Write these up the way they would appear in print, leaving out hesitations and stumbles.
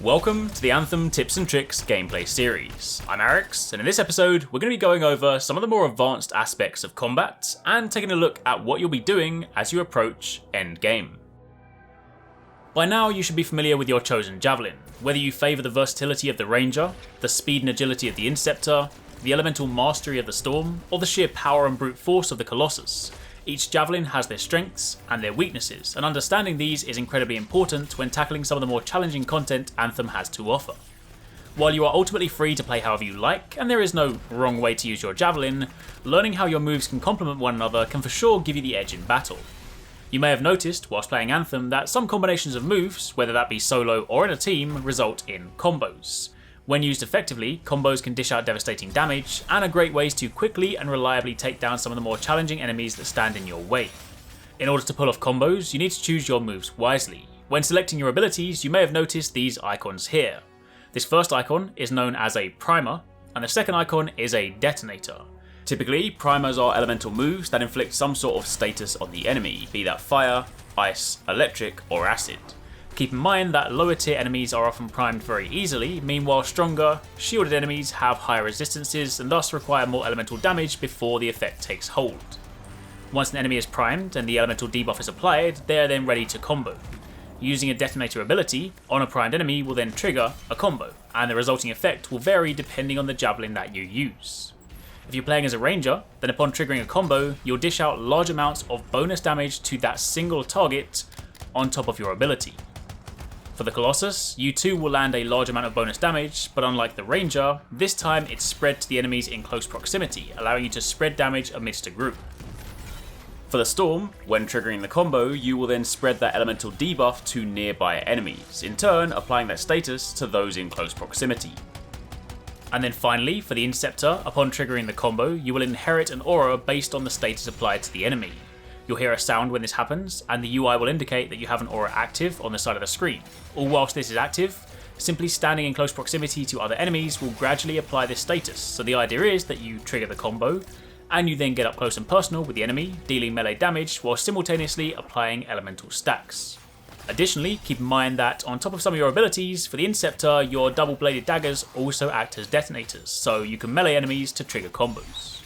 Welcome to the Anthem Tips and Tricks gameplay series. I'm Arekkz, and in this episode we're going to be going over some of the more advanced aspects of combat and taking a look at what you'll be doing as you approach endgame. By now you should be familiar with your chosen Javelin, whether you favour the versatility of the Ranger, the speed and agility of the Interceptor, the elemental mastery of the Storm, or the sheer power and brute force of the Colossus. Each Javelin has their strengths and their weaknesses, and understanding these is incredibly important when tackling some of the more challenging content Anthem has to offer. While you are ultimately free to play however you like, and there is no wrong way to use your Javelin, learning how your moves can complement one another can for sure give you the edge in battle. You may have noticed, whilst playing Anthem, that some combinations of moves, whether that be solo or in a team, result in combos. When used effectively, combos can dish out devastating damage, and are great ways to quickly and reliably take down some of the more challenging enemies that stand in your way. In order to pull off combos, you need to choose your moves wisely. When selecting your abilities, you may have noticed these icons here. This first icon is known as a primer, and the second icon is a detonator. Typically, primers are elemental moves that inflict some sort of status on the enemy, be that fire, ice, electric, or acid. Keep in mind that lower tier enemies are often primed very easily, meanwhile stronger, shielded enemies have higher resistances and thus require more elemental damage before the effect takes hold. Once an enemy is primed and the elemental debuff is applied, they are then ready to combo. Using a detonator ability on a primed enemy will then trigger a combo, and the resulting effect will vary depending on the Javelin that you use. If you're playing as a Ranger, then upon triggering a combo, you'll dish out large amounts of bonus damage to that single target on top of your ability. For the Colossus, you too will land a large amount of bonus damage, but unlike the Ranger, this time it's spread to the enemies in close proximity, allowing you to spread damage amidst a group. For the Storm, when triggering the combo, you will then spread that elemental debuff to nearby enemies, in turn applying that status to those in close proximity. And then finally, for the Interceptor, upon triggering the combo, you will inherit an aura based on the status applied to the enemy. You'll hear a sound when this happens, and the UI will indicate that you have an aura active on the side of the screen. All whilst this is active, simply standing in close proximity to other enemies will gradually apply this status, so the idea is that you trigger the combo, and you then get up close and personal with the enemy, dealing melee damage while simultaneously applying elemental stacks. Additionally, keep in mind that on top of some of your abilities, for the Interceptor, your double-bladed daggers also act as detonators, so you can melee enemies to trigger combos.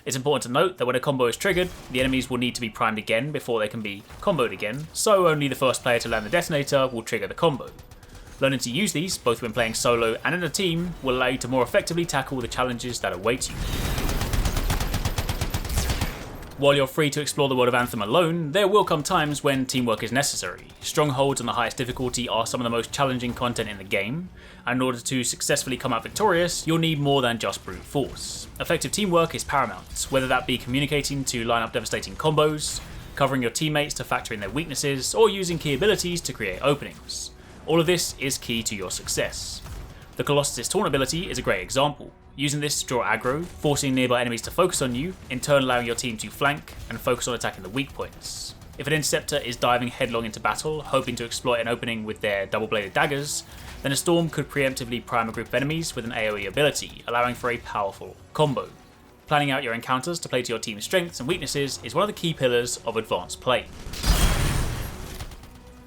It's important to note that when a combo is triggered, the enemies will need to be primed again before they can be comboed again, so only the first player to land the detonator will trigger the combo. Learning to use these, both when playing solo and in a team, will allow you to more effectively tackle the challenges that await you. While you're free to explore the world of Anthem alone, there will come times when teamwork is necessary. Strongholds on the highest difficulty are some of the most challenging content in the game, and in order to successfully come out victorious, you'll need more than just brute force. Effective teamwork is paramount, whether that be communicating to line up devastating combos, covering your teammates to factor in their weaknesses, or using key abilities to create openings. All of this is key to your success. The Colossus' Taunt ability is a great example. Using this to draw aggro, forcing nearby enemies to focus on you, in turn allowing your team to flank and focus on attacking the weak points. If an Interceptor is diving headlong into battle, hoping to exploit an opening with their double-bladed daggers, then a Storm could preemptively prime a group of enemies with an AoE ability, allowing for a powerful combo. Planning out your encounters to play to your team's strengths and weaknesses is one of the key pillars of advanced play.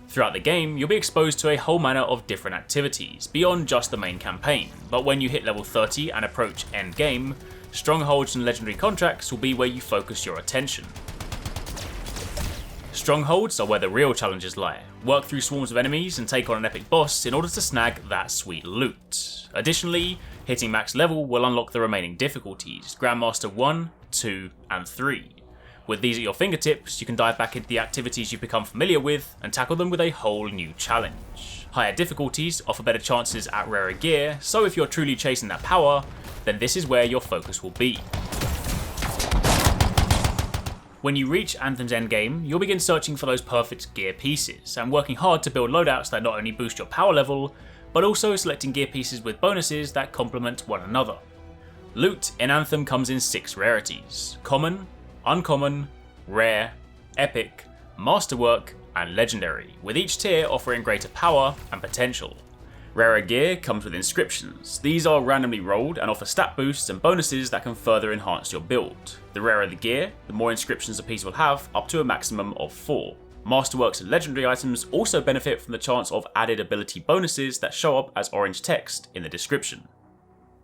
Throughout the game, you'll be exposed to a whole manner of different activities, beyond just the main campaign, but when you hit level 30 and approach endgame, strongholds and legendary contracts will be where you focus your attention. Strongholds are where the real challenges lie. Work through swarms of enemies and take on an epic boss in order to snag that sweet loot. Additionally, hitting max level will unlock the remaining difficulties, Grandmaster 1, 2, and 3. With these at your fingertips, you can dive back into the activities you've become familiar with and tackle them with a whole new challenge. Higher difficulties offer better chances at rarer gear, so if you're truly chasing that power, then this is where your focus will be. When you reach Anthem's endgame, you'll begin searching for those perfect gear pieces, and working hard to build loadouts that not only boost your power level, but also selecting gear pieces with bonuses that complement one another. Loot in Anthem comes in 6 rarities: Common, Uncommon, Rare, Epic, Masterwork, and Legendary, with each tier offering greater power and potential. Rarer gear comes with inscriptions. These are randomly rolled and offer stat boosts and bonuses that can further enhance your build. The rarer the gear, the more inscriptions a piece will have, up to a maximum of 4. Masterworks and legendary items also benefit from the chance of added ability bonuses that show up as orange text in the description.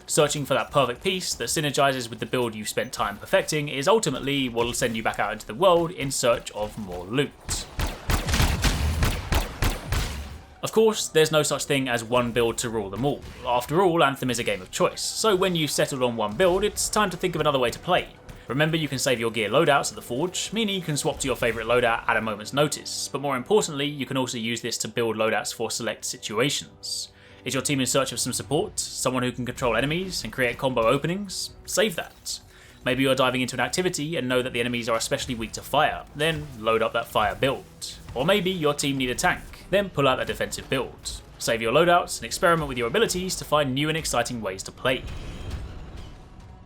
Searching for that perfect piece that synergizes with the build you've spent time perfecting is ultimately what will send you back out into the world in search of more loot. Of course, there's no such thing as one build to rule them all. After all, Anthem is a game of choice, so when you've settled on one build, it's time to think of another way to play. Remember, you can save your gear loadouts at the forge, meaning you can swap to your favourite loadout at a moment's notice, but more importantly, you can also use this to build loadouts for select situations. Is your team in search of some support, someone who can control enemies and create combo openings? Save that. Maybe you're diving into an activity and know that the enemies are especially weak to fire, then load up that fire build. Or maybe your team need a tank, then pull out a defensive build. Save your loadouts and experiment with your abilities to find new and exciting ways to play.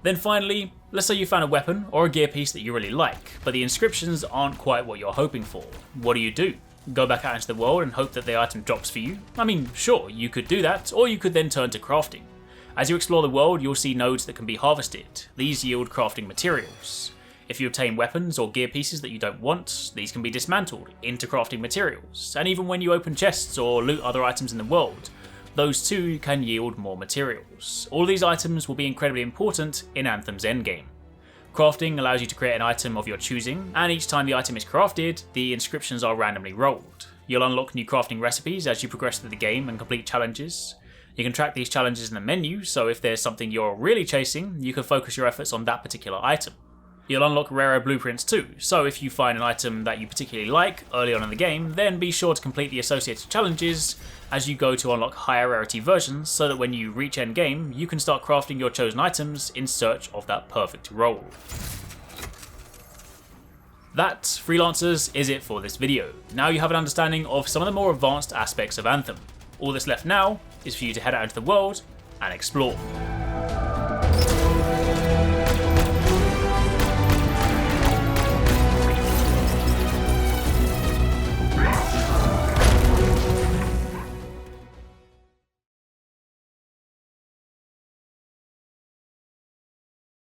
Then finally, let's say you found a weapon or a gear piece that you really like, but the inscriptions aren't quite what you're hoping for. What do? Go back out into the world and hope that the item drops for you? I mean, sure, you could do that, or you could then turn to crafting. As you explore the world, you'll see nodes that can be harvested. These yield crafting materials. If you obtain weapons or gear pieces that you don't want, these can be dismantled into crafting materials. And even when you open chests or loot other items in the world, those too can yield more materials. All these items will be incredibly important in Anthem's endgame. Crafting allows you to create an item of your choosing, and each time the item is crafted, the inscriptions are randomly rolled. You'll unlock new crafting recipes as you progress through the game and complete challenges. You can track these challenges in the menu, so if there's something you're really chasing, you can focus your efforts on that particular item. You'll unlock rarer blueprints too, so if you find an item that you particularly like early on in the game, then be sure to complete the associated challenges as you go to unlock higher rarity versions, so that when you reach endgame, you can start crafting your chosen items in search of that perfect roll. That, freelancers, is it for this video. Now you have an understanding of some of the more advanced aspects of Anthem. All that's left now is for you to head out into the world and explore.